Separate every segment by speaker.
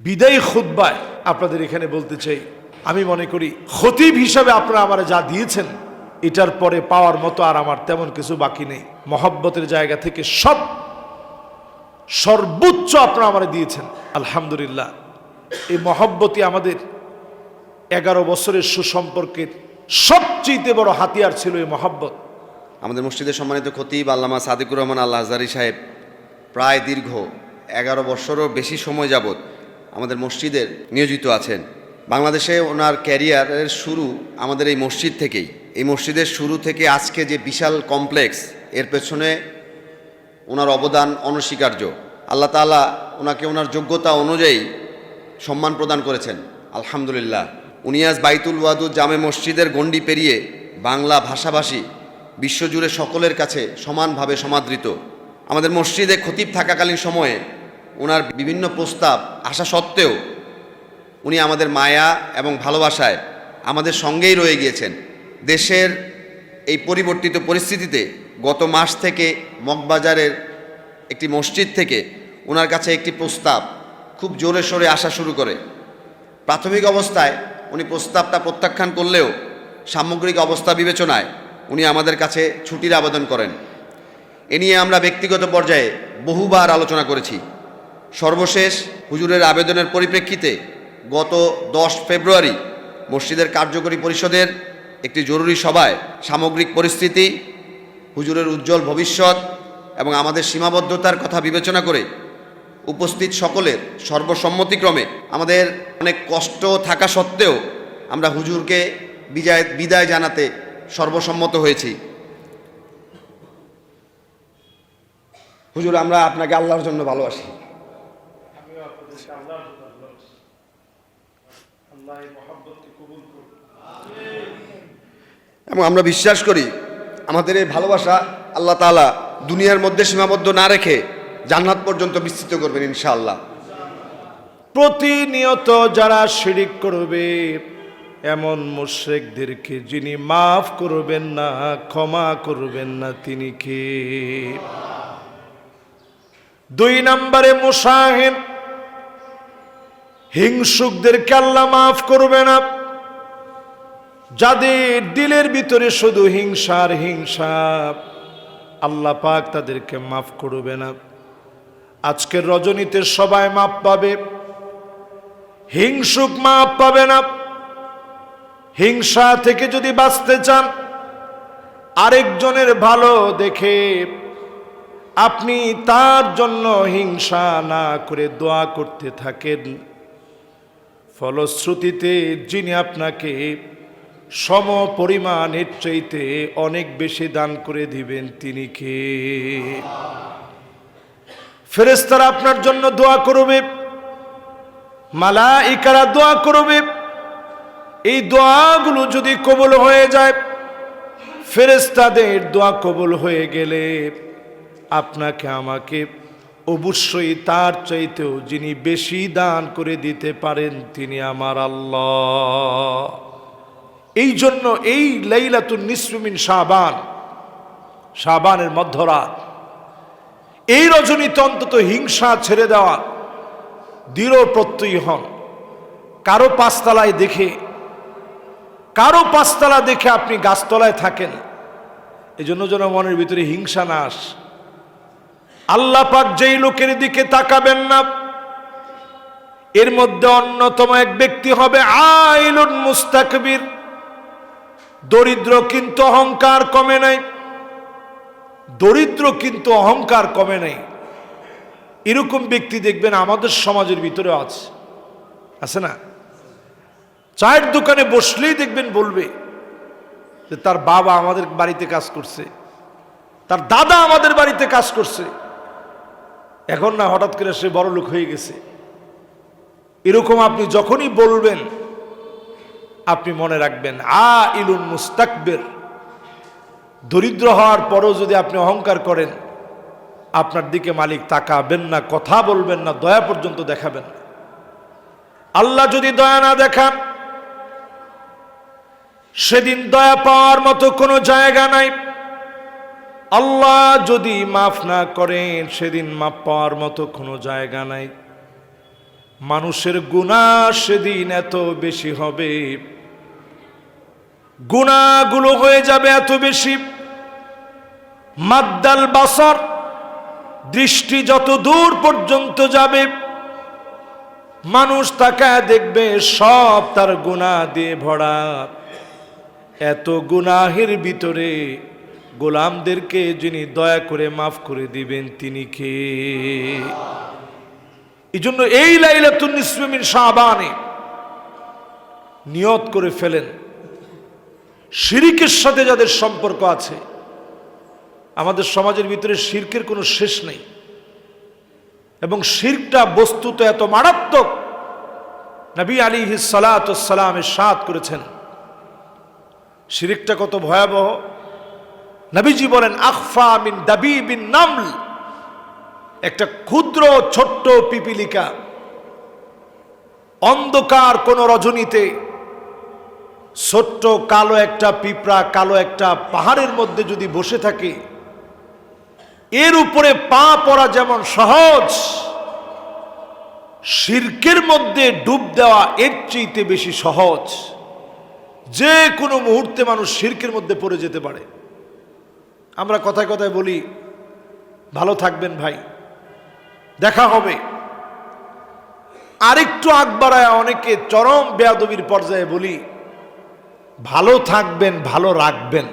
Speaker 1: বিদায়ী খুতবায় আপনাদের এখানে বলতে চাই, আমি মনে করি খতিব হিসাবে আপনারা আমার যা দিয়েছেন এটার পরে পাওয়ার মতো আর আমার তেমন কিছু বাকি নেই। মহব্বতের জায়গা থেকে সর্বোচ্চ আপনারা আমার দিয়েছেন, আলহামদুলিল্লাহ। এই মহব্বতই আমাদের 11 বছরের সুসম্পর্কের সবচেয়ে বড় হাতিয়ার ছিল এই মহব্বত।
Speaker 2: আমাদের মসজিদের সম্মানিত খতিব আল্লামা সাদিকুর রহমান আল আজহারী সাহেব প্রায় দীর্ঘ 11 বছরেরও বেশি সময় যাবৎ আমাদের মসজিদের নিয়োজিত আছেন। বাংলাদেশে ওনার ক্যারিয়ারের শুরু আমাদের এই মসজিদ থেকেই। এই মসজিদের শুরু থেকে আজকে যে বিশাল কমপ্লেক্স, এর পেছনে ওনার অবদান অনস্বীকার্য। আল্লাহ তাআলা ওনাকে ওনার যোগ্যতা অনুযায়ী সম্মান প্রদান করেছেন, আলহামদুলিল্লাহ। উনি আজ বাইতুল ওয়াদুদ জামে মসজিদের গণ্ডি পেরিয়ে বাংলা ভাষাভাষী বিশ্বজুড়ে সকলের কাছে সমানভাবে সমাদৃত। আমাদের মসজিদে খতিব থাকাকালীন সময়ে ওনার বিভিন্ন প্রস্তাব আসা সত্ত্বেও উনি আমাদের মায়া এবং ভালোবাসায় আমাদের সঙ্গেই রয়ে গিয়েছেন। দেশের এই পরিবর্তিত পরিস্থিতিতে গত মাস থেকে মগবাজারের একটি মসজিদ থেকে ওনার কাছে একটি প্রস্তাব খুব জোরে সোরে আসা শুরু করে। প্রাথমিক অবস্থায় উনি প্রস্তাবটা প্রত্যাখ্যান করলেও সামগ্রিক অবস্থা বিবেচনায় উনি আমাদের কাছে ছুটির আবেদন করেন। এ নিয়ে আমরা ব্যক্তিগত পর্যায়ে বহুবার আলোচনা করেছি। সর্বশেষ হুজুরের আবেদনের পরিপ্রেক্ষিতে গত 10 ফেব্রুয়ারি মসজিদের কার্যকরী পরিষদের একটি জরুরি সভায় সামগ্রিক পরিস্থিতি, হুজুরের উজ্জ্বল ভবিষ্যৎ এবং আমাদের সীমাবদ্ধতার কথা বিবেচনা করে উপস্থিত সকলের সর্বসম্মতিক্রমে আমাদের অনেক কষ্ট থাকা সত্ত্বেও আমরা হুজুরকে বিদায় জানাতে সর্বসম্মত হয়েছি। হুজুর, আমরা আপনাকে আল্লাহর জন্য ভালোবাসি। এবং আমরা বিশ্বাস করি আমাদের এই ভালোবাসা আল্লাহ তাআলা দুনিয়ার মধ্যে সীমাবদ্ধ না রেখে জান্নাত পর্যন্ত বিস্তৃত করবেন ইনশাআল্লাহ।
Speaker 1: প্রতিনিয়ত যারা শিরিক করবে এমন মুশরিকদেরকে যিনি মাফ করবেন না, ক্ষমা করবেন না, তিনি কে? 2 নম্বরে মুসাহিন, হিংসুকদেরকে আল্লাহ মাফ করবে না। যাদের দিলের ভিতরে শুধু হিংসার হিংসা, আল্লাহ পাক তাদেরকে মাফ করবে না। আজকের রজনীতে সবাই মাপ পাবে, হিংসুক মাপ পাবে না। হিংসা থেকে যদি বাঁচতে চান, আরেকজনের ভালো দেখে আপনি তার জন্য হিংসা না করে দোয়া করতে থাকেন, ফলশ্রুতিতে যিনি আপনাকে সম পরিমাণের চাইতে অনেক বেশি দান করে দিবেন, তিনি কে? ফেরেশতারা আপনার জন্য দোয়া করবে, মালাইকারা দোয়া করবে। এই দোয়াগুলো যদি কবুল হয়ে যায়, ফেরেশতাদের দোয়া কবুল হয়ে গেলে আপনাকে আমাকে অবশ্যই তার চাইতেও যিনি বেশি দান করে দিতে পারেন, তিনি আমার আল্লাহ। এই জন্য এই লাইলাতুন নিসফি মিন শাবান, শাবানের মধ্যরাত, এই রজনীতে অন্তত হিংসা ছেড়ে দেওয়া, দৃঢ় প্রত্যয়ী হন। কারো পাঁচতলায় দেখে আপনি গাছতলায় থাকেন, এজন্য যেন মনের ভিতরে হিংসা না আসে। আল্লাহ পাক যেই লোকের দিকে তাকাবেন না, এর মধ্যে অন্যতম এক ব্যক্তি হবে আইলুন মুস্তাকবির। দরিদ্র কিন্তু অহংকার কমে নাই, এরকম ব্যক্তি দেখবেন আমাদের সমাজের ভিতরে আছে না? চায়ের দোকানে বসলেই দেখবেন বলবে যে তার বাবা আমাদের বাড়িতে কাজ করছে, তার দাদা আমাদের বাড়িতে কাজ করছে, এখন না হঠাৎ করে সে বড় লোক হয়ে গেছে। এরকম আপনি যখনই বলবেন, আপনি মনে রাখবেন আইলুন মুস্তাকবির। দরিদ্র হওয়ার পরও যদি আপনি অহংকার করেন, আপনার দিকে মালিক তাকাবেন না, কথা বলবেন না, দয়া পর্যন্ত দেখাবেন না। আল্লাহ যদি দয়া না দেখান, সেদিন দয়া পাওয়ার মতো কোনো জায়গা নাই। আল্লাহ যদি মাফ না করেন, সেদিন মাফ পাওয়ার মতো কোনো জায়গা নাই। মানুষের গুনাহ সেদিন এত বেশি হবে, গুনাহগুলো হয়ে যাবে এত বেশি, মাদ্দাল বাসর, দৃষ্টি যত দূর পর্যন্ত যাবে মানুষ তাকায় দেখবে সব তার গুনাহ দিয়ে ভরা। এত গুনাহের ভিতরে গোলামদেরকে যিনি দয়া করে মাফ করে দিবেন তিনি কে? এই জন্য এই লাইলাতুন নিসফে মিন শাবানে নিয়ত করে ফেলেন, শিরকের সাথে যাদের সম্পর্ক আছে, আমাদের সমাজের ভিতরে শিরকের কোনো শেষ নেই, এবং শিরকটা বস্তুত এত মারাত্মক, নবী আলাইহিস সালাতু ওয়াস সালাম ইরশাদ করেছেন শিরকটা কত ভয়াবহ। নবীজি বলেন আখফা মিন দাবিবিন নামল, একটা ক্ষুদ্র ছোট্ট পিপিলিকা অন্ধকার কোন রজনীতে ছোট্ট কালো একটা পিঁপড়া কালো একটা পাহাড়ের মধ্যে যদি বসে থাকে, এর উপরে পা পড়া যেমন সহজ, শিরকের মধ্যে ডুব দেওয়া এর চেয়ে বেশি সহজ। যে কোনো মুহূর্তে মানুষ শিরকের মধ্যে পড়ে যেতে পারে। আমরা কথায় কথায় বলি ভালো থাকবেন ভাই, দেখা হবে, আরেকটু আগ বাড়ায় অনেকে চরম বেয়াদবির পর্যায়ে বলি ভালো থাকবেন ভালো রাখবেন।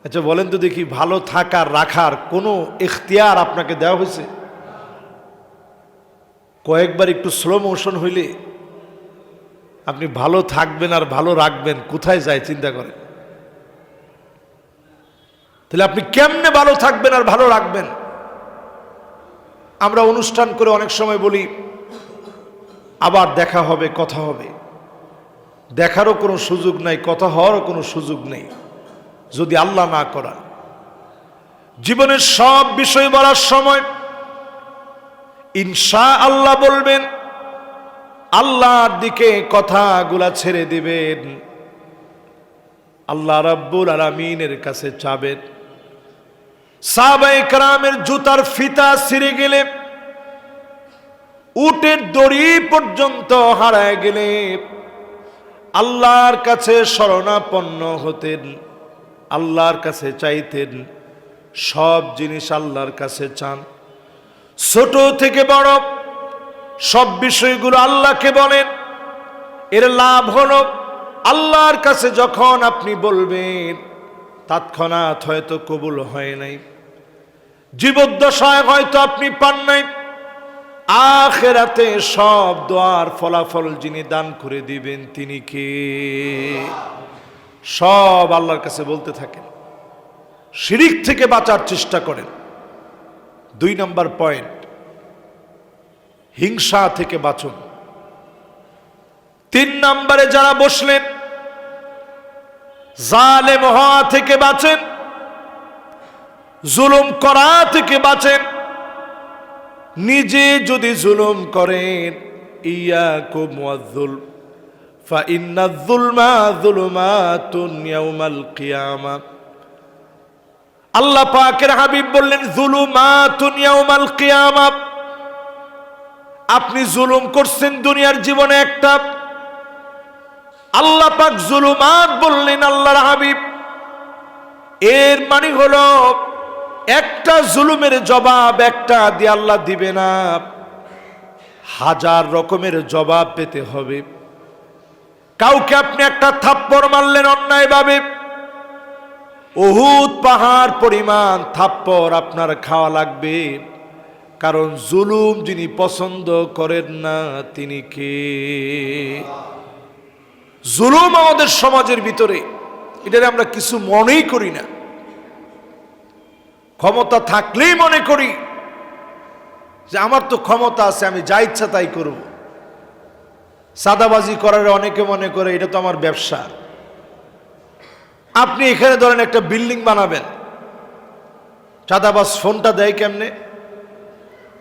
Speaker 1: আচ্ছা বলেন তো দেখি, ভালো থাকার রাখার কোনো ইখতিয়ার আপনাকে দেওয়া হয়েছে? কয়েকবার একটু স্লো মোশন হইলে আপনি ভালো থাকবেন আর ভালো রাখবেন কোথায় যায় চিন্তা করেন। তাহলে আপনি কেমনে ভালো থাকবেন আর ভালো রাখবেন? আমরা অনুষ্ঠান করে অনেক সময় বলি আবার দেখা হবে, কথা হবে। দেখারও কোনো সুযোগ নাই, কথা হওয়ারও কোনো সুযোগ নেই যদি আল্লাহ না করান। জীবনের সব বিষয় বলার সময় ইনশাআল্লাহ বলবেন, আল্লাহর দিকে কথাগুলা ছেড়ে দিবেন, আল্লাহ রাব্বুল আলামিনের কাছে চাবেন। সাহাবায়ে কেরামের জুতার ফিতা ছিঁড়ে গেলে, উটের দড়ি পর্যন্ত হারায় গেলে আল্লাহর কাছে শরণাপন্ন হতেন, আল্লাহর কাছে চাইতেন। সব জিনিস আল্লাহর কাছে চান, ছোট থেকে বড় সব বিষয়গুলো আল্লাহকে বলেন। এর লাভ হলো আল্লাহর কাছে যখন আপনি বলবেন তৎক্ষণাৎ হয়তো কবুল হয় নাই, জীবদ্দশায় হয়তো আপনি পান নাই, আখিরাতে সব দোয়ার ফলাফল যিনি দান করে দিবেন তিনি কে? সব আল্লাহর কাছে বলতে থাকেন, শিরক থেকে বাঁচার চেষ্টা করেন। 2 নম্বর পয়েন্ট, হিংসা থেকে বাঁচুন। 3 নম্বরে যারা বসলেন, জালেম হওয়া থেকে বাঁচেন, জুলুম করা থেকে বাঁচেন। নিজে যদি জুলুম করেন, ইয়াকুম ওয়াজ-যুলম ফাইন্নাজ-যুলমা যুলুমাতুন ইয়াউমাল কিয়ামাহ। আল্লাহ পাকের হাবিব বললেন যুলুমাতুন ইয়াউমাল কিয়ামাহ। আপনি জুলুম করছেন দুনিয়ার জীবনে একটা, আল্লাহ পাক জুলুমাত বললেন আল্লাহর হাবিব। এর মানে হলো একটা জুলুমের জবাব একটা দিয়ে আল্লাহ দিবে না, 1000 রকমের জবাব পেতে হবে। কাউকে আপনি একটা থাপ্পড় মারলেন অন্যায়ভাবে, উহুদ পাহাড় পরিমাণ থাপ্পড় আপনার খাওয়া লাগবে, কারণ জুলুম যিনি পছন্দ করেন না তিনি কে? জুলুম আমাদের সমাজের ভিতরে, এটা আমরা কিছু মনেই করি না। ক্ষমতা থাকলেই মনে করি যে আমার তো ক্ষমতা আছে, আমি যা ইচ্ছা তাই করব। সাদাবাজি করার অনেকে মনে করে এটা তো আমার ব্যবসা। আপনি এখানে ধরেন একটা বিল্ডিং বানাবেন, চাঁদাবাজ ফোনটা দেয় কেমনে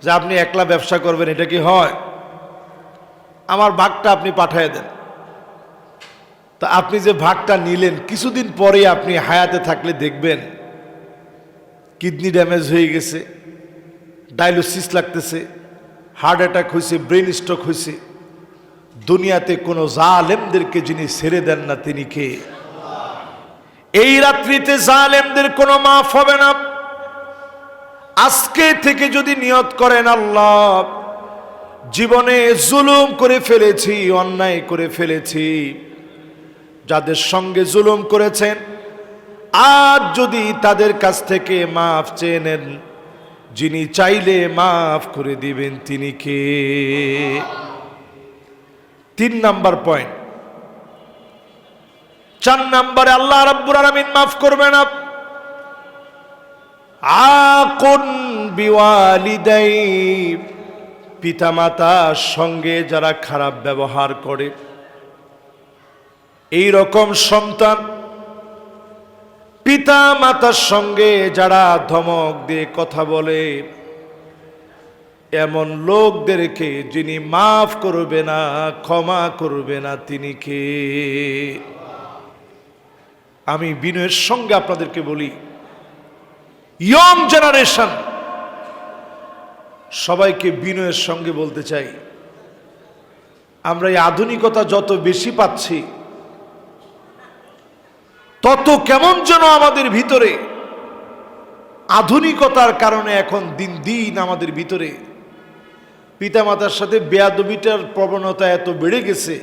Speaker 1: যে আপনি একলা ব্যবসা করবেন, এটা কি হয়? আমার ভাগটা আপনি পাঠিয়ে দেন। তা আপনি যে ভাগটা নিলেন, কিছুদিন পরে আপনি হায়াতে থাকলে দেখবেন কিডনি ড্যামেজ হয়ে গেছে, ডায়ালিসিস লাগতেছে, হার্ট অ্যাটাক হয়েছে, ব্রেন স্ট্রোক হয়েছে, দুনিয়াতে কোনো জালেমদেরকে যিনি ছেড়ে দেন না তিনি কে? এই রাত্রিতে জালেমদের কোনো মাফ হবে না। আজকে থেকে যদি নিয়ত করেন, আল্লাহ জীবনে জুলুম করে ফেলেছি, অন্যায় করে ফেলেছি, যাদের সঙ্গে জুলুম করেছেন আজ যদি তাদের কাছ থেকে মাফ চেয়ে নেন, যিনি চাইলে মাফ করে দিবেন তিনি কে? 3 নাম্বার পয়েন্ট। 4 নাম্বারে আল্লাহ রাব্বুল আলামিন মাফ করবে না। আকুন বিওয়ালিদাই, পিতামাতার সঙ্গে যারা খারাপ ব্যবহার করে, এই রকম সন্তান পিতা মাতার সঙ্গে যারা ধমক দিয়ে কথা বলে, এমন লোকদেরকে যিনি মাফ করবে না, ক্ষমা করবে না তিনি কে? আমি বিনয়ের সঙ্গে আপনাদেরকে বলি, ইয়ং জেনারেশন সবাইকে বিনয়ের সঙ্গে বলতে চাই, আমরা এই আধুনিকতা যত বেশি পাচ্ছি তত কেমন যেন আমাদের ভিতরে আধুনিকতার কারণে এখন দিন দিন আমাদের ভিতরে পিতামাতার সাথে বেয়াদবিটার প্রবণতা এত বেড়ে গেছে।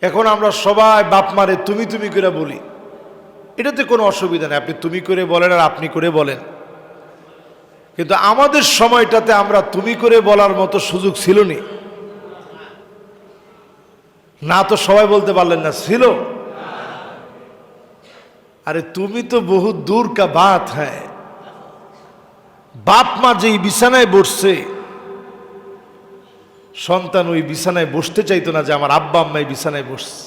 Speaker 1: এখন আমরা সবাই বাপ মারে তুমি তুমি করে বলি, এটাতে কোনো অসুবিধা নেই, আপনি তুমি করে বলেন আর আপনি করে বলেন, কিন্তু আমাদের সময়টাতে আমরা তুমি করে বলার মতো সুযোগ ছিল না, তো সবাই বলতে পারলেন না, ছিল? আরে তুমি তো বহু দূর কা বাত হ্যায়। বাপ মা যেই বিছানায় বসছে, সন্তান ওই বিছানায় বসতে চাইতো না যে আমার আব্বা আম্মাই বিছানায় বসছে।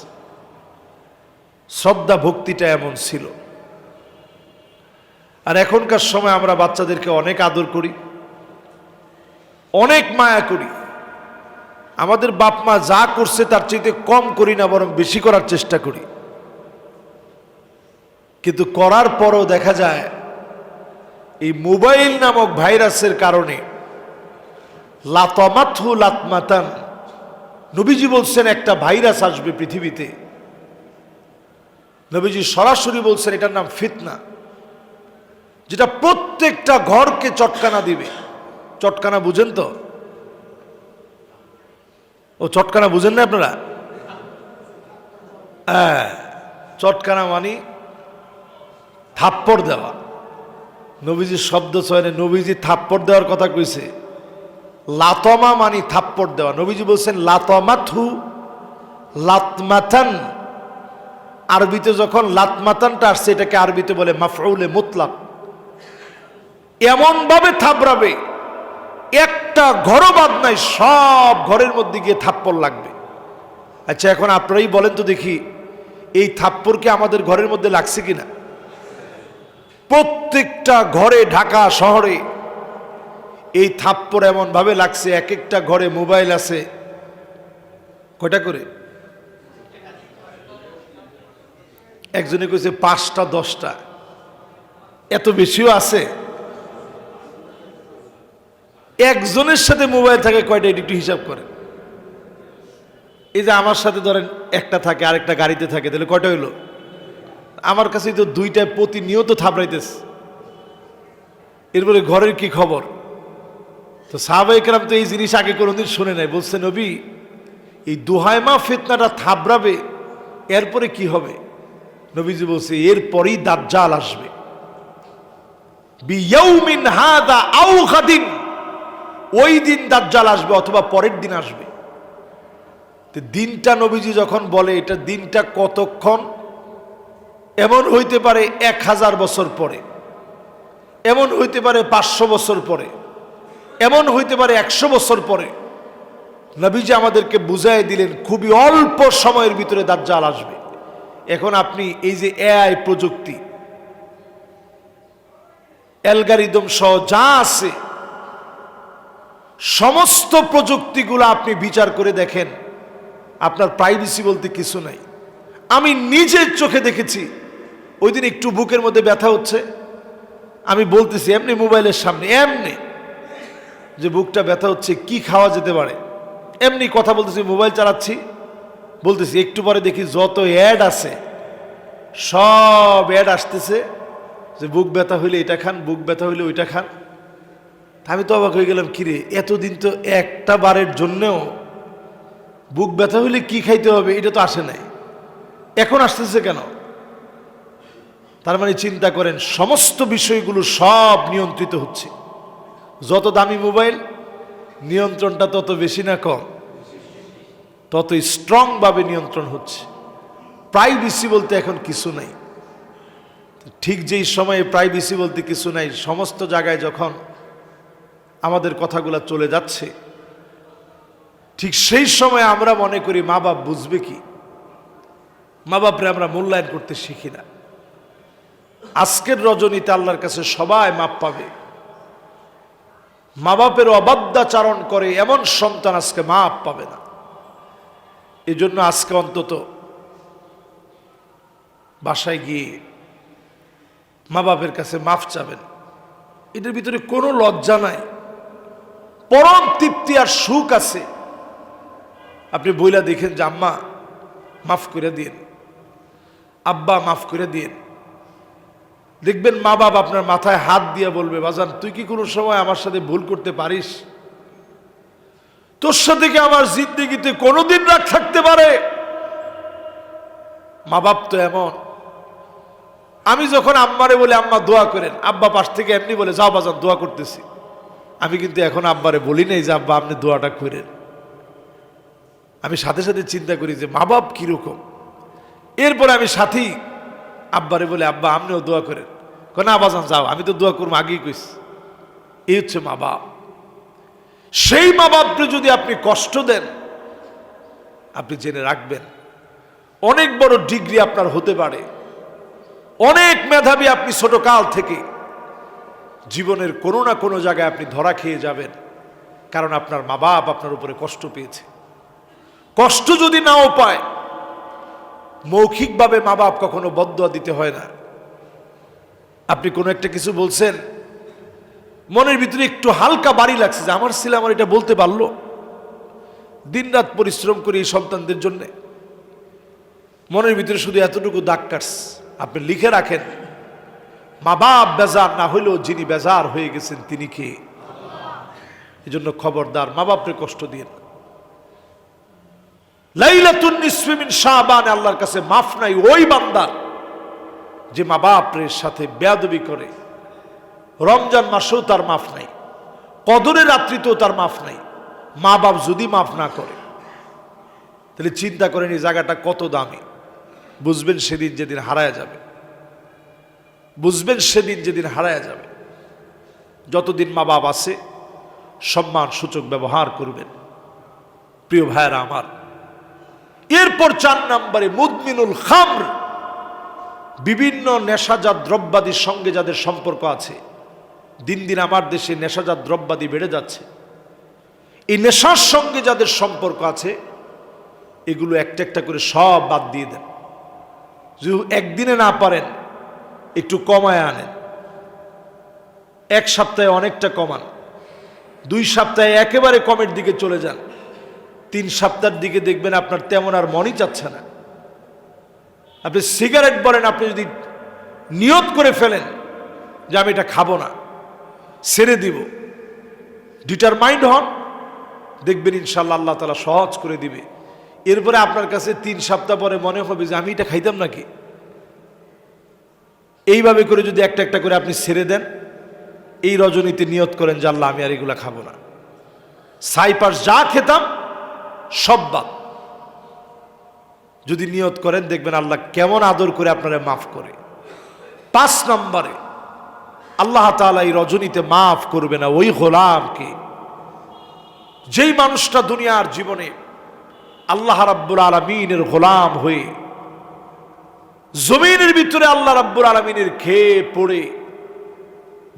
Speaker 1: শ্রদ্ধা ভক্তিটা এমন ছিল। আর এখনকার সময় আমরা বাচ্চাদেরকে অনেক আদর করি, অনেক মায়া করি। আমাদের বাপ মা যা করছে তার চাইতে কম করি না, বরং বেশি করার চেষ্টা করি। কিন্তু করার পরও দেখা যায় এই মোবাইল নামক ভাইরাসের কারণে লাতমাতহু লাতমাতান, নবীজি বলছেন একটা ভাইরাস আসবে পৃথিবীতে। নবীজি সরাসরি বলছেন এটার নাম ফিতনা, যেটা প্রত্যেকটা ঘরকে চটকানা দিবে। চটকানা বুঝেন তো? ও চটকানা বুঝেন না আপনারা? হ্যাঁ, চটকানা মানে থাপ্পড় দেওয়া। নবীজির শব্দ চয়নে নবীজি থাপ্পড় দেওয়ার কথা কইছে। লাতমা মানে থাপ্পড় দেওয়া। নবীজি বলছেন লাতমাতহু লাতমাতান। আরবিতে যখন লাতমাতানটা আসছে, এটাকে আরবিতে বলে মাফউলে মুতলাক। এমন ভাবে থাপড়াবে একটা ঘরও বাদ নাই, সব ঘরের মধ্যে গিয়ে থাপ্পড় লাগবে। আচ্ছা, এখন আপনারাই বলেন তো দেখি, এই থাপ্পড় কি আমাদের ঘরের মধ্যে লাগছে কিনা? প্রত্যেকটা ঘরে, ঢাকা শহরে এই থাপ্পড় এমন ভাবে লাগছে। এক একটা ঘরে মোবাইল আছে কয়টা করে? একজনে কইছে 5টা 10টা, এত বেশিও আছে। একজনের সাথে মোবাইল থাকে কয়টা, একটু হিসাব করেন। এই যে আমার সাথে ধরেন একটা থাকে, আরেকটা গাড়িতে থাকে, তাহলে কয়টা হইলো? আমার কাছে তো 2টায় প্রতিনিয়ত থাপড়াইতেছে। এরপরে ঘরের কি খবর? তো সাহাবায়ে কেরাম তো এই জিনিস আগে কোনোদিন শুনে নাই। বলছে নবী, এই দুহাইমা ফিতনাটা থাপড়াবে, এরপরে কি হবে? নবীজি বলছে এরপরেই দাজ্জাল আসবে। বিয়াউমিন হাদা আও গাদিন, ওই দিন দাজ্জাল আসবে অথবা পরের দিন আসবে। তো দিনটা নবীজি যখন বলে, এটা দিনটা কতক্ষণ? এমন হইতে পারে 1000 বছর পরে, এমন হইতে পারে 500 বছর পরে, এমন হইতে পারে 100 বছর পরে। নবীজি আমাদেরকে বুঝাই দিলেন খুবই অল্প সময়ের ভিতরে দাজ্জাল আসবে। এখন আপনি এই যে এআই প্রযুক্তি, অ্যালগরিদম সহ যা আছে, সমস্ত প্রযুক্তিগুলো আপনি বিচার করে দেখেন, আপনার প্রাইভেসি বলতে কিছু নাই। আমি নিজের চোখে দেখেছি। ওই দিন একটু বুকের মধ্যে ব্যথা হচ্ছে, আমি বলতেছি এমনি মোবাইলের সামনে, এমনি যে বুকটা ব্যথা হচ্ছে, কি খাওয়া যেতে পারে? এমনি কথা বলতেছি, মোবাইল চালাচ্ছি, বলতেছি, একটু পরে দেখি যত অ্যাড আছে সব অ্যাড আসতেছে যে বুক ব্যথা হইলে এটা খান, বুক ব্যথা হইলে ওইটা খান। আমি তো অবাক হয়ে গেলাম, কিরে এতদিন তো একটা বারের জন্যেও বুক ব্যথা হইলে কি খাইতে হবে এটা তো আসে নাই, এখন আসতেছে কেন? তার মানে চিন্তা করেন, সমস্ত বিষয়গুলো সব নিয়ন্ত্রিত হচ্ছে। যত দামি মোবাইল, নিয়ন্ত্রণটা তত বেশি না কম? তত স্ট্রংভাবে নিয়ন্ত্রণ হচ্ছে। প্রাইভেসি বলতে এখন কিছু নাই। ঠিক যেই সময়ে প্রাইভেসি বলতে কিছু নাই, সমস্ত জায়গায় যখন আমাদের কথাগুলো চলে যাচ্ছে, ঠিক সেই সময় আমরা মনে করি মা বাপ বুঝবে কি, মা বাপরে আমরা মূল্যায়ন করতে শিখি না। আজকের রজনীতে আল্লাহর কাছে সবাই মাপ পাবে। মা বাপের অবাধ্যাচারণ করে এমন সন্তান আজকে মাপ পাবে না। এই জন্য আজকে অন্তত বাসায় গিয়ে মা বাপের কাছে মাফ চাবেন। এটার ভিতরে কোনো লজ্জা নাই, পরম তৃপ্তি আর সুখ আছে। আপনি বইলা দেখেন যে আম্মা মাফ করে দিন, আব্বা মাফ করে দিন, দেখবেন মা বাপ আপনার মাথায় হাত দিয়ে বলবে, বাজান তুই কি কোনো সময় আমার সাথে ভুল করতে পারিস? তোর সাথে কি আমার জিন্দেগিতে কোনোদিন রাগ থাকতে পারে? মা বাপ তো এমন। আমি যখন আম্মারে বলে আম্মা দোয়া করেন, আব্বা পাশ থেকে এমনি বলে যাও বাজান দোয়া করতেছি, আমি কিন্তু এখন আব্বারে বলি নাই যে আব্বা আপনি দোয়াটা করেন। আমি সাথে সাথে চিন্তা করি যে মা বাপ কিরকম। এরপরে আমি সাথী আব্বারে বলে আব্বা আপনিও দোয়া করেন, না বাজান যাও, আমি তো দোয়া করবো আগেই কইছি। এই হচ্ছে মা বাপ। সেই মা বাপকে যদি আপনি কষ্ট দেন, আপনি জেনে রাখবেন অনেক বড় ডিগ্রি আপনার হতে পারে, অনেক মেধাবী আপনি ছোটকাল থেকে, জীবনের কোনো না কোনো জায়গায় আপনি ধরা খেয়ে যাবেন, কারণ আপনার মা বাপ আপনার উপরে কষ্ট পেয়েছে। কষ্ট যদি নাও পায়, মৌখিকভাবে মা বাপ কখনো বদদুয়া দিতে হয় না। আপনি কোনো একটা কিছু বলছেন, মনের ভিতরে একটু হালকা বাড়ি লাগছে যে আমার ছেলে আমার এটা বলতে পারলো, দিনরাত পরিশ্রম করি এই সন্তানদের জন্য, মনের ভিতরে শুধু এতটুকু দাগ কাটছে। আপনি লিখে রাখেন, মা বাপ বেজার না হইলেও যিনি বেজার হয়ে গেছেন তিনি কে? এই জন্য খবরদার মা বাপরে কষ্ট দিন। লাইলাতুন নিসফি মিন শাবান, আল্লাহর কাছে মাফ নাই ওই বান্দার যে মা বাপের সাথে বেয়াদবি করে। রমজান মাসেও তার মাফ নাই, কদরের রাত্রিতেও তার মাফ নাই। মা বাপ যদি মাফ না করে, তাহলে চিন্তা করেন এই জায়গাটা কত দামি। বুঝবেন সেদিন যেদিন হারায় যাবে, বুঝবেন সেদিন যেদিন হারায় যাবে। যতদিন মা বাপ আছে সম্মান সূচক ব্যবহার করবেন। প্রিয় ভাইয়েরা আমার, এরপর 4 নম্বরে মুদমিনুল খামর, বিভিন্ন নেশাজাত দ্রব্যাদির সঙ্গে যাদের সম্পর্ক আছে। দিন দিন আমার দেশে নেশাজাত দ্রব্যাদি বেড়ে যাচ্ছে। এই নেশার সঙ্গে যাদের সম্পর্ক আছে, এগুলো একটা একটা করে সব বাদ দিয়ে দেন। যদি একদিনে না পারেন, একটু কমায় আনেন। 1 সপ্তাহে অনেকটা কমান, 2 সপ্তাহে একেবারে কমের দিকে চলে যান, 3 সপ্তাহের দিকে দেখবেন আপনার তেমন আর মনই চাচ্ছে না। আপনি সিগারেট বলেন, আপনি যদি নিয়ত করে ফেলেন যে আমি এটা খাবো না, ছেড়ে দিব, ডিটারমাইন্ড হন, দেখবেন ইনশাল্লাহ আল্লাহ তাআলা সহজ করে দিবে। এরপরে আপনার কাছে 3 সপ্তাহ পরে মনে হবে যে আমি এটা খাইতাম নাকি। এইভাবে করে যদি একটা একটা করে আপনি ছেড়ে দেন, এই রজনীতে নিয়ত করেন যে আল্লাহ আমি আর এগুলা খাবো না, সাইপাস যা খেতাম সব বাদ। যদি নিয়ত করেন, দেখবেন আল্লাহ কেমন আদর করে আপনারা মাফ করে। 5 নম্বরে আল্লাহ তাআলা এই রজনীতে মাফ করবে না ওই গোলামকে, যেই মানুষটা দুনিয়ার জীবনে আল্লাহ রাব্বুল আলামিনের গোলাম হয়ে জমিনের ভিতরে আল্লাহ রাব্বুল আলামিনের খেয়ে পড়ে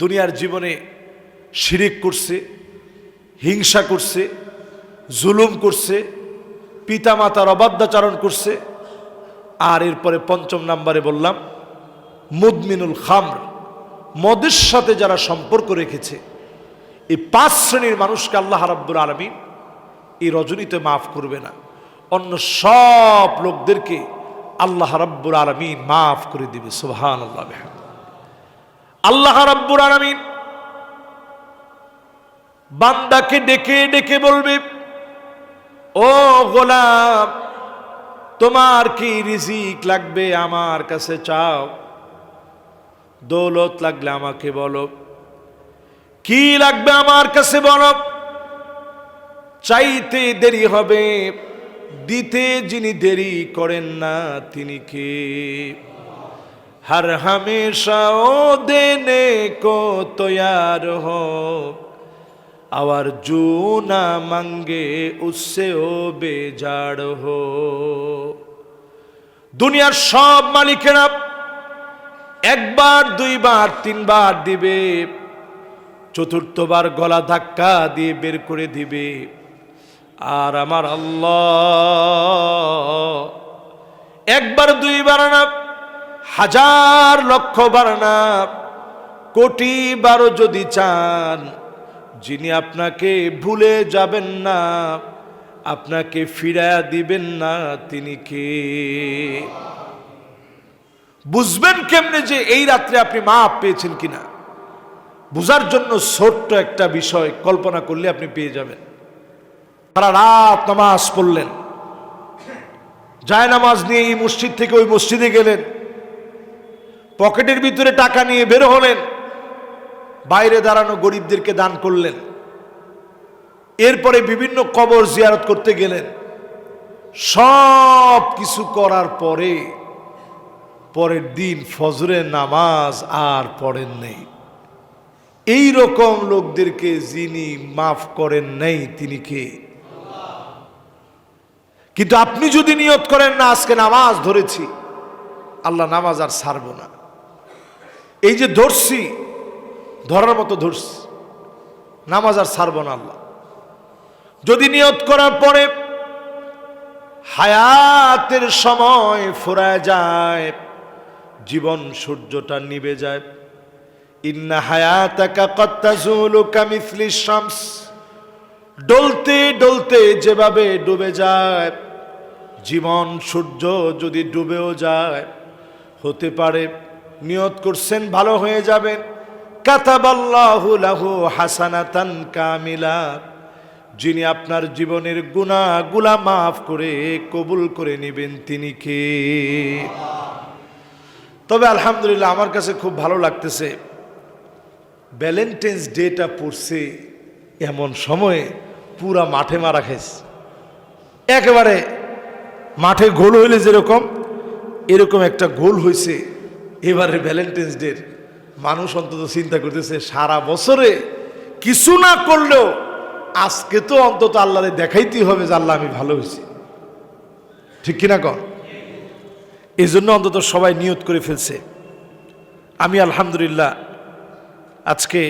Speaker 1: দুনিয়ার জীবনে শিরিক করছে, হিংসা করছে, জুলুম করছে, পিতামাতার অবাধ্যাচরণ করছে। আর এরপরে 5 নম্বরে বললাম মুদমিনুল খামর, মদের সাথে যারা সম্পর্ক রেখেছে, এই 5 শ্রেণীর মানুষকে আল্লাহ রাব্বুল আলামিন এই রজনীতে মাফ করবে না, অন্য সব লোকদেরকে আল্লাহ রাব্বুল আলামিন মাফ করে দিবে। সুবহানাল্লাহ। আল্লাহ রাব্বুল আলামিন বান্দাকে ডেকে ডেকে বলবে, ও গোলাম, তোমার কি রিজিক লাগবে আমার কাছে চাও, দৌলত লাগলে আমাকে বলো, কি লাগবে আমার কাছে বলো। চাইতে দেরি হবে, দিতে যিনি দেরি করেন না তিনি কে? हर हमेशा ओ देने को तैयार हो, और जो ना मांगे उससे ओ बेजार हो। দুনিয়ার সব মালিকেরা একবার, দুইবার, তিনবার দিবে, চতুর্থবার গলা ধাক্কা দিয়ে বের করে দিবে। আর আমার আল্লাহ একবার, দুইবার না, হাজার লক্ষ বার না, কোটি বারও যদি চান, যিনি আপনাকে ভুলে যাবেন না, আপনাকে ফিরায়া দিবেন না, তিনি কে? বুঝবেন কেমনে যে এই রাত্রে আপনি মাফ পেয়েছেন কিনা? বুঝার জন্য ছোট্ট একটা বিষয় কল্পনা করলে আপনি পেয়ে যাবেন। সারা রাত নামাজ পড়লেন, জায় নামাজ নিয়ে এই মসজিদ থেকে ওই মসজিদে গেলেন, পকেটের ভিতরে টাকা নিয়ে বের হলেন, বাইরে দাঁড়ানো গরিবদেরকে দান করলেন, এরপরে বিভিন্ন কবর জিয়ারত করতে গেলেন। সব কিছু করার পরে পরের দিন ফজরের নামাজ আর পড়েন নেই। এই রকম লোকদেরকে যিনি মাফ করেন নাই তিনি কে? কিন্তু আপনি যদি নিয়ত করেন না আজকে নামাজ ধরেছি, আল্লাহ নামাজ আর ছাড়ব না, এই যে ধরছি, ধরার মতো ধরছি, নামাজ আর ছাড়ব না আল্লাহ, যদি নিয়ত করার পরে হায়াতের সময় ফুরায় যায়, জীবন সূর্যটা নিভে যায়, ইন্না হায়াতাকা ক্বাদ তাজুলু কামিসলিশ শামস, ডলতে ডলতে যেভাবে ডুবে যায় জীবন, সূর্য যদি ডুবেও যায়, হতে পারে নিয়ত করছেন ভালো হয়ে যাবেন, কাতাবাল্লাহু লাহু হাসানাতান কামিলা, যিনি আপনার জীবনের গুনাহগুলা মাফ করে কবুল করে নেবেন তিনি কে? তবে আলহামদুলিল্লাহ আমার কাছে খুব ভালো লাগতেছে, ভ্যালেন্টাইন্স ডেটা পড়ছে এমন সময়ে পুরা মাঠে মারা খাইছে, একেবারে মাঠে গোল হইলে যেরকম এরকম একটা গোল হয়েছে এবারে ভ্যালেন্টাইন্স ডে। মানুষ অন্তত চিন্তা করতেছে সারা বছরে কিছু না করলেও আজকে তো অন্তত আল্লাহরে দেখাইতেই হবে যে আল্লাহ আমি ভালো হয়েছি, ঠিক কিনা কন? এই জন্য অন্তত সবাই নিয়ত করে ফেলছে। আমি আলহামদুলিল্লাহ আজকে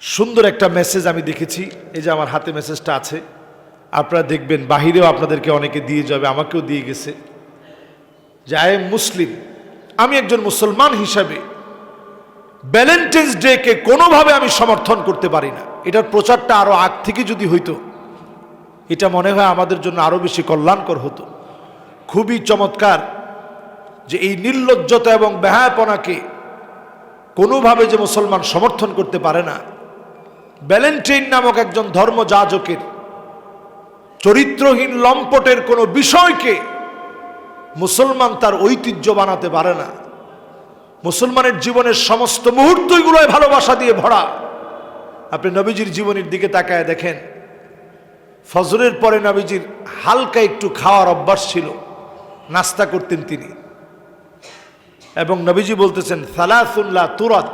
Speaker 1: সুন্দর একটা মেসেজ আমি দেখেছি, এই যে আমার হাতে মেসেজটা আছে, আপনারা দেখবেন বাহিরেও আপনাদেরকে অনেকে দিয়ে যাবে, আমাকেও দিয়ে গেছে, যে আই এম মুসলিম, আমি একজন মুসলমান হিসাবে ভ্যালেন্টাইন্স ডে কে কোনোভাবে আমি সমর্থন করতে পারি না। এটার প্রচারটা আরো আগ থেকে যদি হইতো, এটা মনে হয় আমাদের জন্য আরো বেশি কল্যাণকর হতো। খুবই চমৎকার যে এই নির্লজ্জতা এবং বেহায়াপনাকে কোনোভাবে যে মুসলমান সমর্থন করতে পারে না, ভ্যালেন্টাইন নামক একজন ধর্মযাজকের চরিত্রহীন লম্পটের কোনো বিষয়কে মুসলমান তার ঐতিহ্য বানাতে পারে না। মুসলমানের জীবনের সমস্ত মুহূর্তগুলোই ভালোবাসা দিয়ে ভরা। আপনি নবীজির জীবনের দিকে তাকায় দেখেন, ফজরের পরে নবীজির হালকা একটু খাওয়ার অভ্যাস ছিল, নাস্তা করতেন তিনি, এবং নবীজি বলতেছেন সালাসুন লা তুরাদ,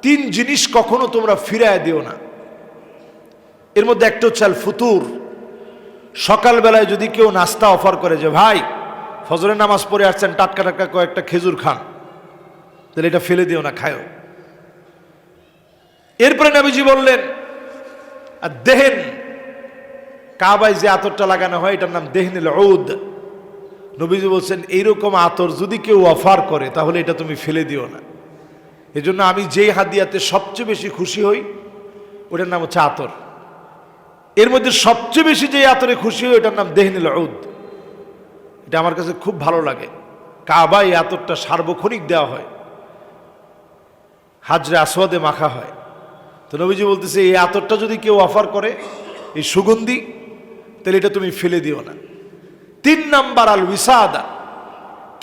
Speaker 1: 3 জিনিস কখনো তোমরা ফিরায় দিও না। এর মধ্যে একটা হচ্ছে আল ফুতুর, সকালবেলায় যদি কেউ নাস্তা অফার করে যে ভাই ফজরের নামাজ পড়ে আসছেন, টাটকা টাটকা কয়েকটা খেজুর খান, তাহলে এটা ফেলে দিও না, খায়ও। এরপরে নবীজি বললেন আর দেহেন, কাবায় যে আতরটা লাগানো হয় এটার নাম দেহনুল উদ। নবীজি বলছেন এইরকম আতর যদি কেউ অফার করে তাহলে এটা তুমি ফেলে দিও না। এজন্য আমি যেই হাদিয়াতে সবচেয়ে বেশি খুশি হই ওটার নাম হচ্ছে আতর। এর মধ্যে সবচেয়ে বেশি যে আতরে খুশি হই ওটার নাম দেহনিল উদ। এটা আমার কাছে খুব ভালো লাগে। কাবায় এই আতরটা সার্বক্ষণিক দেওয়া হয়, হাজরে আসওয়াদে মাখা হয়। তো নবীজি বলতেছে এই আতরটা যদি কেউ অফার করে, এই সুগন্ধি, তাহলে এটা তুমি ফেলে দিও না। 3 নাম্বার আল উইসাদা,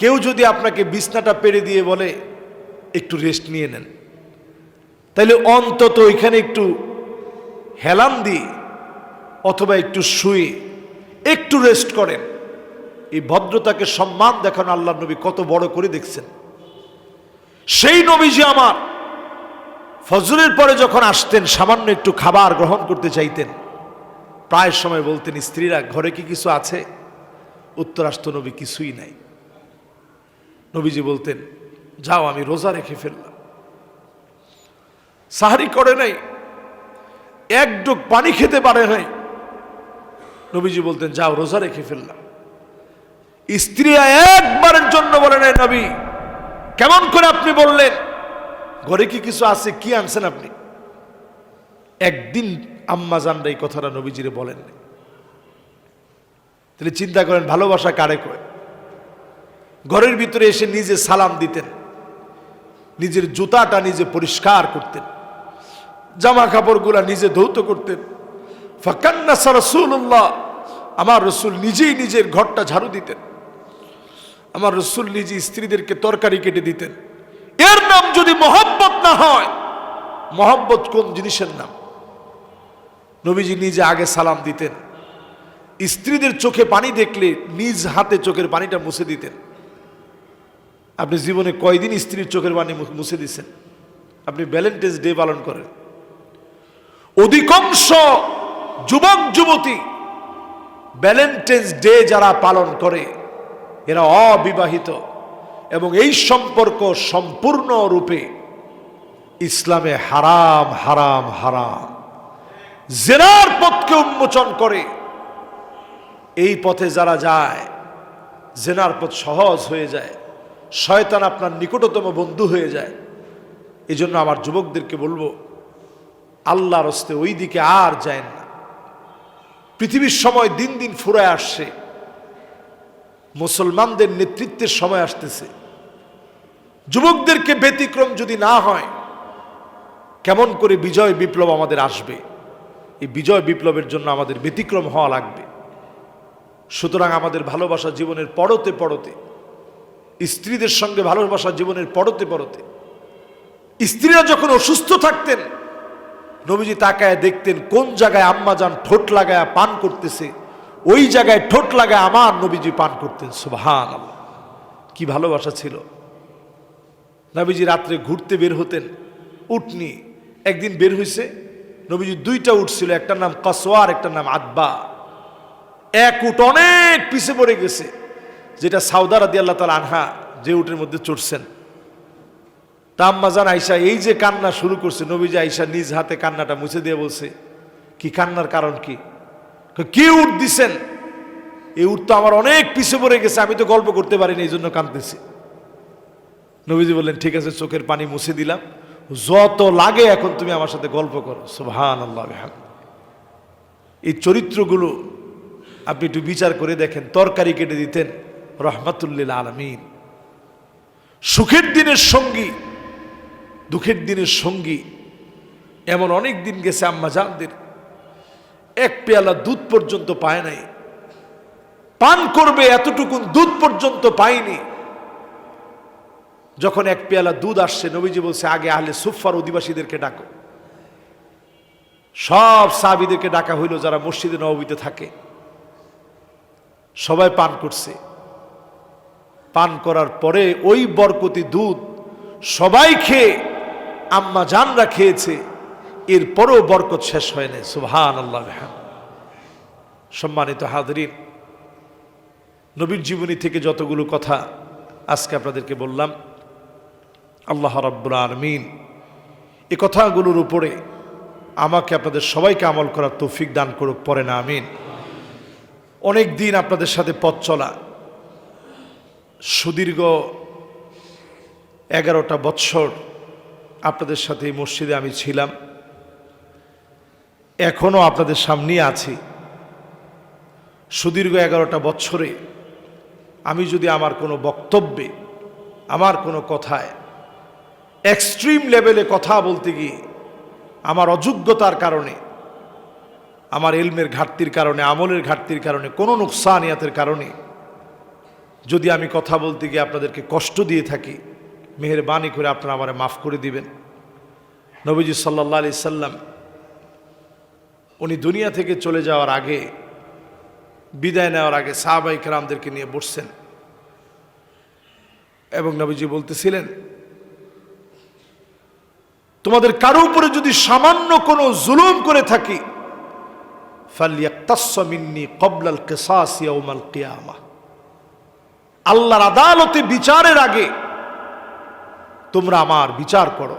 Speaker 1: কেউ যদি আপনাকে বিছনাটা পেরে দিয়ে বলে একটু রেস্ট নিয়ে নেন, তাহলে অন্তত ওইখানে একটু হেলান দিয়ে অথবা একটু শুয়ে একটু রেস্ট করেন। এই ভদ্রতাকে সম্মান দেখানো আল্লাহ নবী কত বড় করে দেখছেন। সেই নবীজি আমার ফজরের পরে যখন আসতেন, সামান্য একটু খাবার গ্রহণ করতে চাইতেন, প্রায় সময় বলতেন স্ত্রীরা ঘরে কি কিছু আছে? উত্তর আসতো নবী কিছুই নাই। নবীজি বলতেন যাও আমি রোজা রেখে ফেললাম, সাহারি করে নাই, এক ডুক পানি খেতে পারে নাই। নবীজি বলতেন যাও রোজা রেখে ফেললাম। স্ত্রীরা একবারের জন্য বলে নাই নবী কেমন করে আপনি বললেন, ঘরে কি কিছু আছে, কি আনছেন আপনি? একদিন আম্মা জানরা এই কথাটা নবীজিরে বলেন। তাহলে চিন্তা করেন ভালোবাসা কারে কয়। ঘরের ভিতরে এসে নিজে সালাম দিতেন, নিজের জুতাটা নিজে পরিষ্কার করতেন, জামা কাপড়গুলা নিজে ধৌত করতেন। ফাকান্নাসা রাসূলুল্লাহ, আমার রসুল নিজেই নিজের ঘরটা ঝাড়ু দিতেন। আমার রসুল নিজে স্ত্রীদেরকে তরকারি কেটে দিতেন। এর নাম যদি মহব্বত না হয়, মহব্বত কোন জিনিসের নাম? নবীজি নিজে আগে সালাম দিতেন, স্ত্রীদের চোখে পানি দেখলে নিজ হাতে চোখের পানিটা মুছে দিতেন। আপনি জীবনে কয়দিন স্ত্রীর চোখের পানি মুছে দিচ্ছেন? আপনি ভ্যালেন্টাইন্স ডে পালন করেন। অধিকাংশ যুবক যুবতী ভ্যালেন্টাইন্স ডে যারা পালন করে এরা অবিবাহিত, এবং এই সম্পর্ক সম্পূর্ণরূপে ইসলামে হারাম হারাম হারাম। জেনার পথকে উন্মোচন করে। এই পথে যারা যায়, জেনার পথ সহজ হয়ে যায়, শয়তান আপনার নিকটতম বন্ধু হয়ে যায়। এই জন্য আমার যুবকদেরকে বলবো, আল্লাহর হস্তে ওই দিকে আর যায় না। পৃথিবীর সময় দিন দিন ফুরায় আসছে, মুসলমানদের নেতৃত্বের সময় আসতেছে। যুবকদেরকে ব্যতিক্রম যদি না হয়, কেমন করে বিজয় বিপ্লব আমাদের আসবে? এই বিজয় বিপ্লবের জন্য আমাদের ব্যতিক্রম হওয়া লাগবে। সুতরাং আমাদের ভালোবাসা জীবনের পড়তে পড়তে, স্ত্রীদের সঙ্গে ভালোবাসা জীবনের পড়তে পড়তে, স্ত্রীরা যখন অসুস্থ থাকতেন নবীজি তাকায় দেখতেন কোন জায়গায় আম্মাজান ঠোঁট লাগায় পান করতেছে, ওই জায়গায় ঠোঁট লাগায় আমার নবীজি পান করতেন। সুবহানাল্লাহ, কি ভালোবাসা ছিল। নবীজি রাত্রে ঘুরতে বের হতেন, উটনি একদিন বের হয়েছে, নবীজি 2টা উট ছিল, একটার নাম কসওয়ার, একটার নাম আদবা। এক উট অনেক পিছে পড়ে গেছে, যেটা সাউদা রাদিয়াল্লাহু তাআলা আনহা যে উটের মধ্যে চড়ছেন। তা আম্মাজান আয়েশা এই যে কান্না শুরু করছে, নবীজি আয়েশা নিজ হাতে কান্নাটা মুছে দিয়ে বলছে, কি কান্নার কারণ কি? কি উট দিছেন? এই উট তো আমার অনেক পিছে পড়ে গেছে, আমি তো গল্প করতে পারিনি, এই জন্য কাঁদতেছি। নবীজি বললেন ঠিক আছে, চোখের পানি মুছে দিলাম, যত লাগে এখন তুমি আমার সাথে গল্প করো। সুবহানাল্লাহ। এই চরিত্রগুলো আপনি একটু বিচার করে দেখেন। তরকারি কেটে দিতেন, রহমাতুল্লিল আলামিন। সুখের দিনের সঙ্গী, দুঃখের দিনের সঙ্গী, এমন অনেক দিন গেছে আম্মা জানদের এক পেয়ালা দুধ পর্যন্ত পায় নাই, পান করবে এতটুকু দুধ পর্যন্ত পায়নি। যখন এক পেয়ালা দুধ আসছে, নবীজি বলছে আগে আহলে সুফার অধিবাসীদেরকে ডাকো। সব সাহাবীদেরকে ডাকা হইল যারা মসজিদে নববীতে থাকে। সবাই পান করছে। পান করার পরে ওই বরকতি দুধ সবাই খেয়ে, আম্মা জানরা খেয়েছে, এরপরও বরকত শেষ হয় না। সুবহানাল্লাহ। সম্মানিত হাজরিন, নবীর জীবনী থেকে যতগুলো কথা আজকে আপনাদেরকে বললাম, আল্লাহ রাব্বুল আলামিন এই কথাগুলোর উপরে আমাকে আপনাদের সবাইকে আমল করার তৌফিক দান করুক, পরে না আমিন। অনেক দিন আপনাদের সাথে পথ চলা, সুদীর্ঘ 11টা বৎসর আপনাদের সাথে এই মসজিদে আমি ছিলাম, এখনও আপনাদের সামনেই আছি। সুদীর্ঘ 11টা বছরে আমি যদি আমার কোনো বক্তব্যে, আমার কোনো কথায় এক্সট্রিম লেভেলে কথা বলতে গিয়ে আমার অযোগ্যতার কারণে, আমার ইলমের ঘাটতির কারণে, আমলের ঘাটতির কারণে, কোনো নুকসানিয়াতের কারণে যদি আমি কথা বলতে গিয়ে আপনাদেরকে কষ্ট দিয়ে থাকি, মেহেরবানি করে আপনারা আমারে মাফ করে দিবেন। নবীজি সাল্লাল্লাহু আলাইহি সাল্লাম উনি দুনিয়া থেকে চলে যাওয়ার আগে, বিদায় নেওয়ার আগে সাহাবায়ে কেরামদেরকে নিয়ে বসছেন এবং নবীজি বলতেছিলেন, তোমাদের কারো উপরে যদি সামান্য কোনো জুলুম করে থাকি, ফালইয়াকতাস মিন্নি ক্বাবলা আল কিসাস ইয়াউমাল কিয়ামাহ, আল্লাহর আদালতে বিচারের আগে তোমরা আমার বিচার করো।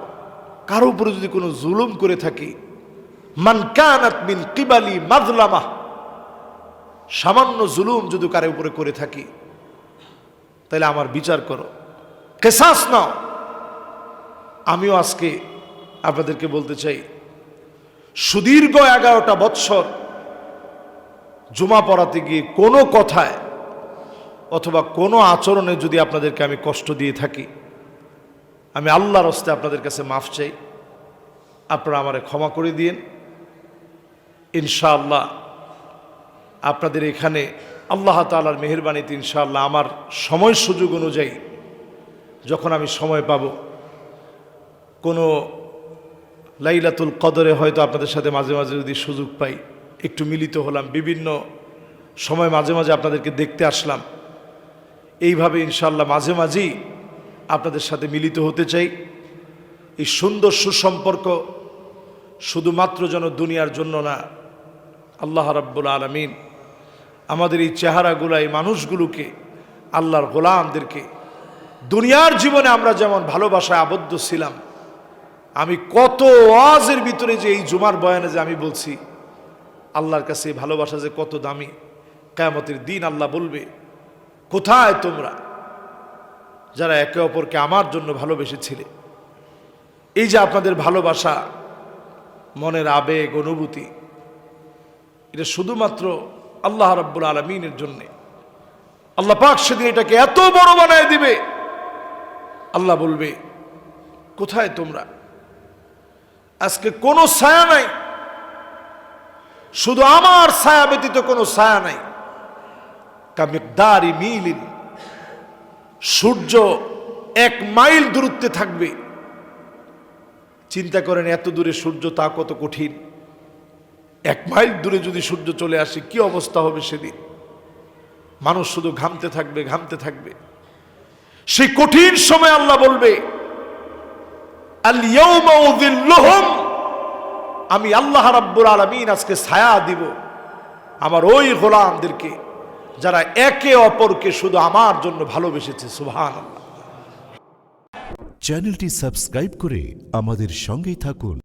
Speaker 1: কারো উপরে যদি কোনো জুলুম করে থাকি, মান কানাত মিন কিবালি মাজলামা, সামান্য জুলুম যদি কারো উপরে করে থাকি তাহলে আমার বিচার করো, কিসাস নাও। আমিও আজকে আপনাদেরকে বলতে চাই, সুদীর্ঘ 11টা বৎসর জুমা পড়াতে গিয়ে কোনো কথায় অথবা কোনো আচরণে যদি আপনাদেরকে আমি কষ্ট দিয়ে থাকি, আমি আল্লাহর হস্তে আপনাদের কাছে মাফ চাই, আপনারা আমারে ক্ষমা করে দিন। ইনশাআল্লাহ আপনাদের এখানে আল্লাহ তাআলার মেহেরবানিতে ইনশাআল্লাহ আমার সময় সুযোগ অনুযায়ী যখন আমি সময় পাব, কোনো লাইলাতুল কদরে হয়তো আপনাদের সাথে মাঝে মাঝে যদি সুযোগ পাই, একটু মিলিত হলাম, বিভিন্ন সময় মাঝে মাঝে আপনাদেরকে দেখতে আসলাম, এইভাবে ইনশাআল্লাহ মাঝে মাঝেই আপনাদের সাথে মিলিত হতে চাই। এই সুন্দর সুসম্পর্ক শুধুমাত্র যেন দুনিয়ার জন্য না, আল্লাহ রাব্বুল আলামিন আমাদের এই চেহারাগুলো, এই মানুষগুলোকে, আল্লাহর গোলামদেরকে দুনিয়ার জীবনে আমরা যেমন ভালোবাসায় আবদ্ধ ছিলাম, আমি কত ওয়াজের ভিতরে যে এই জুমার বয়ানে যে আমি বলছি, আল্লাহর কাছে এই ভালোবাসা যে কত দামি, কিয়ামতের দিন আল্লাহ বলবে, কোথায় তোমরা যারা একে অপরকে আমার জন্য ভালোবেসেছিলে? এই যে আপনাদের ভালোবাসা, মনের আবেগ, অনুভূতি, এটা শুধুমাত্র আল্লাহ রাব্বুল আলামিনের জন্যে। আল্লাহ পাক সেদিন এটাকে এত বড় বানায় দিবে, আল্লাহ বলবে, কোথায় তোমরা? আজকে কোনো ছায়া নাই, শুধু আমার ছায়া ব্যতীত কোনো ছায়া নাই। কামিকদারি মিলিন, সূর্য 1 মাইল দূরত্বে থাকবে। চিন্তা করেন এত দূরে সূর্য, তা কত কঠিন। 1 মাইল দূরে যদি সূর্য চলে আসে কি অবস্থা হবে সেদিন? মানুষ শুধু ঘামতে থাকবে, ঘামতে থাকবে। সেই কঠিন সময় আল্লাহ বলবে, আল ইয়াউমা উযিল্লুহুম, আমি আল্লাহ রাব্বুল আলামিন আজকে ছায়া দিব আমার ওই গোলামদেরকে যারা একে অপরকে শুধু আমার জন্য ভালোবেসেছে। সুবহানাল্লাহ।
Speaker 3: চ্যানেলটি সাবস্ক্রাইব করে আমাদের সঙ্গেই থাকুন।